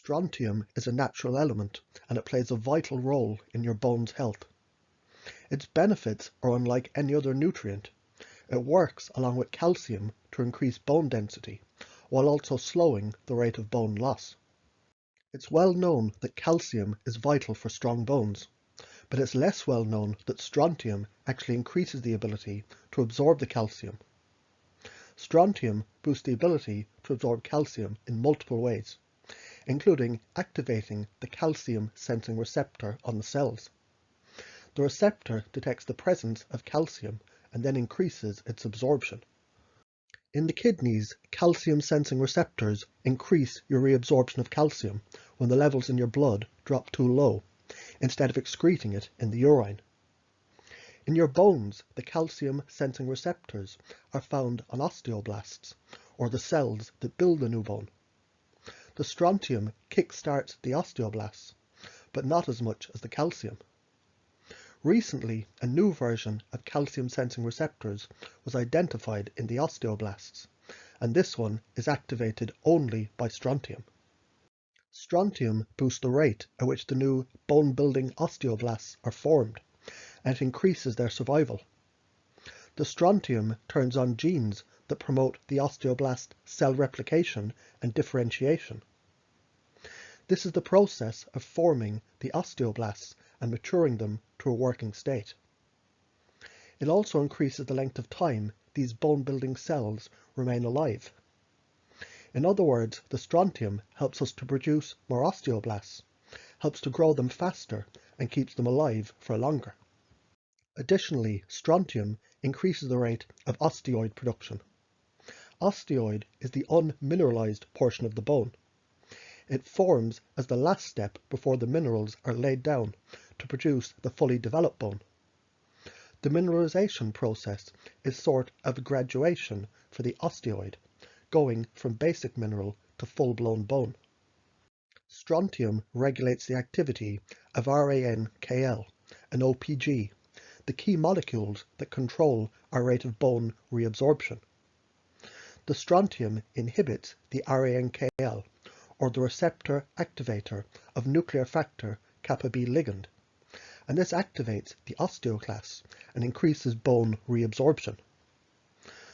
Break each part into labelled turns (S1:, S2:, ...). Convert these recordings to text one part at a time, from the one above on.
S1: Strontium is a natural element and it plays a vital role in your bones' health. Its benefits are unlike any other nutrient. It works along with calcium to increase bone density, while also slowing the rate of bone loss. It's well known that calcium is vital for strong bones, but it's less well known that strontium actually increases the ability to absorb the calcium. Strontium boosts the ability to absorb calcium in multiple ways, including activating the calcium sensing receptor on the cells. The receptor detects the presence of calcium and then increases its absorption. In the kidneys, calcium sensing receptors increase your reabsorption of calcium when the levels in your blood drop too low, instead of excreting it in the urine. In your bones, the calcium sensing receptors are found on osteoblasts, or the cells that build the new bone. The strontium kickstarts the osteoblasts, but not as much as the calcium. Recently, a new version of calcium sensing receptors was identified in the osteoblasts, and this one is activated only by strontium. Strontium boosts the rate at which the new bone-building osteoblasts are formed, and it increases their survival. The strontium turns on genes that promote the osteoblast cell replication and differentiation. This is the process of forming the osteoblasts and maturing them to a working state. It also increases the length of time these bone-building cells remain alive. In other words, the strontium helps us to produce more osteoblasts, helps to grow them faster, and keeps them alive for longer. Additionally, strontium increases the rate of osteoid production. Osteoid is the unmineralized portion of the bone. It forms as the last step before the minerals are laid down to produce the fully developed bone. The mineralization process is sort of a graduation for the osteoid, going from basic mineral to full-blown bone. Strontium regulates the activity of RANKL and OPG, the key molecules that control our rate of bone reabsorption. The strontium inhibits the RANKL, or the receptor activator of nuclear factor kappa B ligand, and this activates the osteoclasts and increases bone reabsorption.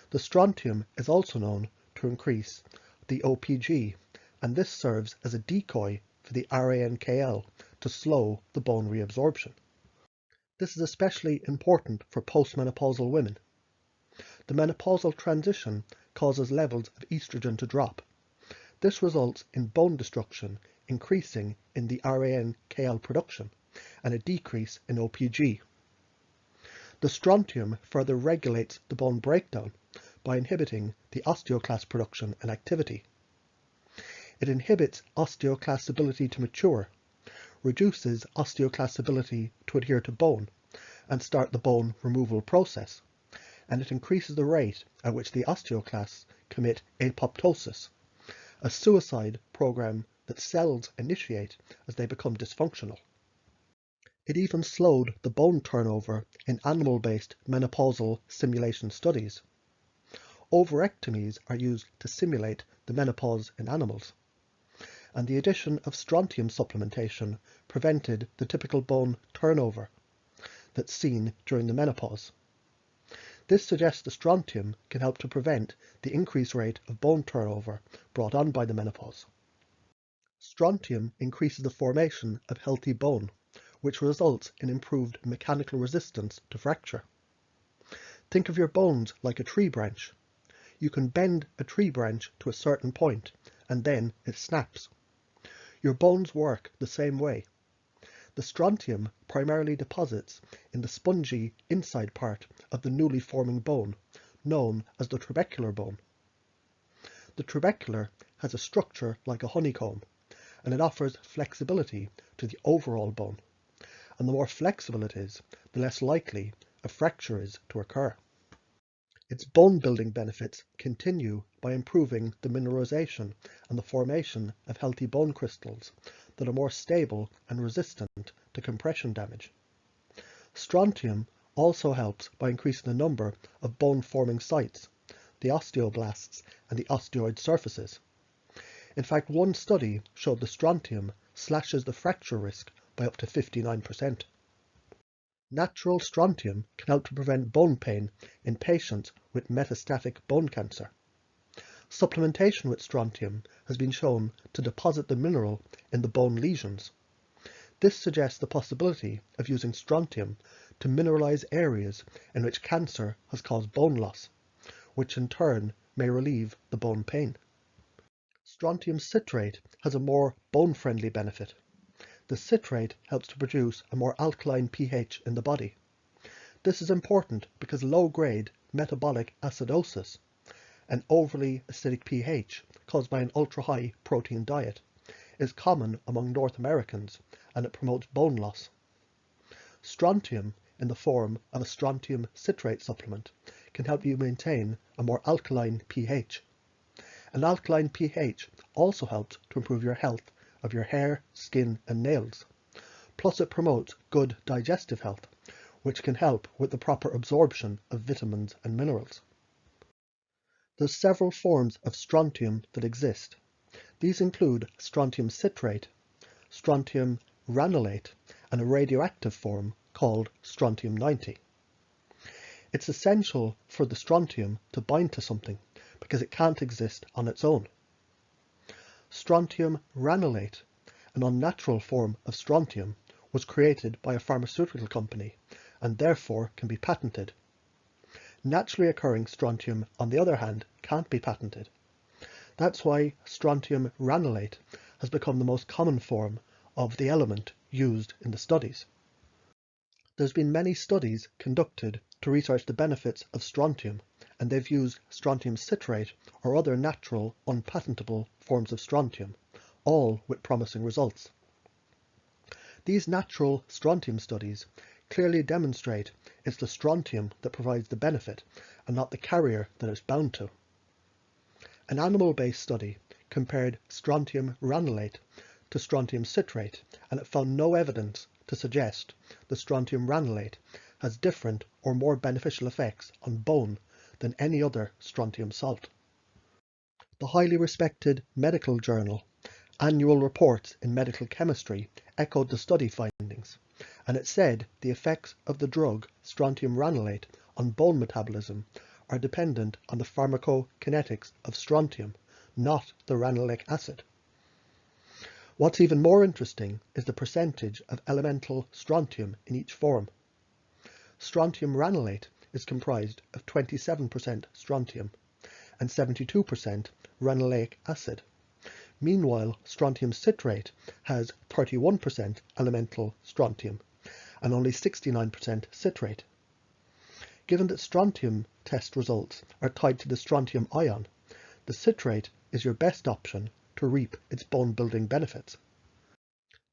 S1: The strontium is also known to increase the OPG, and this serves as a decoy for the RANKL to slow the bone reabsorption. This is especially important for postmenopausal women. The menopausal transition causes levels of estrogen to drop. This results in bone destruction increasing in the RANKL production and a decrease in OPG. The strontium further regulates the bone breakdown by inhibiting the osteoclast production and activity. It inhibits osteoclast ability to mature, reduces osteoclast ability to adhere to bone and start the bone removal process, and it increases the rate at which the osteoclasts commit apoptosis, a suicide program that cells initiate as they become dysfunctional. It even slowed the bone turnover in animal-based menopausal simulation studies. Ovarectomies are used to simulate the menopause in animals, and the addition of strontium supplementation prevented the typical bone turnover that's seen during the menopause. This suggests the strontium can help to prevent the increased rate of bone turnover brought on by the menopause. Strontium increases the formation of healthy bone, which results in improved mechanical resistance to fracture. Think of your bones like a tree branch. You can bend a tree branch to a certain point, and then it snaps. Your bones work the same way. The strontium primarily deposits in the spongy inside part of the newly forming bone, known as the trabecular bone. The trabecular has a structure like a honeycomb, and it offers flexibility to the overall bone. And the more flexible it is, the less likely a fracture is to occur. Its bone-building benefits continue by improving the mineralization and the formation of healthy bone crystals that are more stable and resistant to compression damage. Strontium also helps by increasing the number of bone-forming sites, the osteoblasts and the osteoid surfaces. In fact, one study showed the strontium slashes the fracture risk by up to 59%. Natural strontium can help to prevent bone pain in patients with metastatic bone cancer. Supplementation with strontium has been shown to deposit the mineral in the bone lesions. This suggests the possibility of using strontium to mineralize areas in which cancer has caused bone loss, which in turn may relieve the bone pain. Strontium citrate has a more bone-friendly benefit. The citrate helps to produce a more alkaline pH in the body. This is important because low-grade metabolic acidosis, an overly acidic pH caused by an ultra-high protein diet, is common among North Americans, and it promotes bone loss. Strontium, in the form of a strontium citrate supplement, can help you maintain a more alkaline pH. An alkaline pH also helps to improve your health of your hair, skin, and nails. Plus, it promotes good digestive health, which can help with the proper absorption of vitamins and minerals. There's several forms of strontium that exist. These include strontium citrate, strontium ranulate, and a radioactive form called strontium-90. It's essential for the strontium to bind to something because it can't exist on its own. Strontium ranulate, an unnatural form of strontium, was created by a pharmaceutical company and therefore can be patented. Naturally occurring strontium, on the other hand, can't be patented. That's why strontium ranulate has become the most common form of the element used in the studies. There's been many studies conducted to research the benefits of strontium, and they've used strontium citrate or other natural, unpatentable forms of strontium, all with promising results. These natural strontium studies clearly demonstrate it's the strontium that provides the benefit and not the carrier that it's bound to. An animal-based study compared strontium ranulate to strontium citrate, and it found no evidence to suggest the strontium ranulate has different or more beneficial effects on bone than any other strontium salt. The highly respected medical journal Annual Reports in Medical Chemistry echoed the study findings, and it said the effects of the drug strontium ranulate on bone metabolism are dependent on the pharmacokinetics of strontium, not the ranulate acid. What's even more interesting is the percentage of elemental strontium in each form. Strontium ranulate is comprised of 27% strontium and 72% ranulaic acid. Meanwhile, strontium citrate has 31% elemental strontium and only 69% citrate. Given that strontium test results are tied to the strontium ion, the citrate is your best option to reap its bone-building benefits.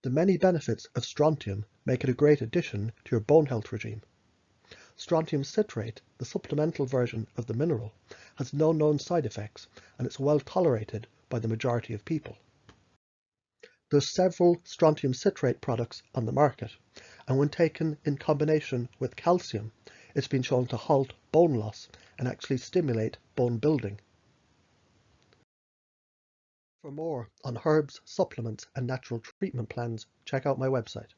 S1: The many benefits of strontium make it a great addition to your bone health regime. Strontium citrate, the supplemental version of the mineral, has no known side effects and it's well tolerated by the majority of people. There's several strontium citrate products on the market, and when taken in combination with calcium, it's been shown to halt bone loss and actually stimulate bone building. For more on herbs, supplements, and natural treatment plans, check out my website.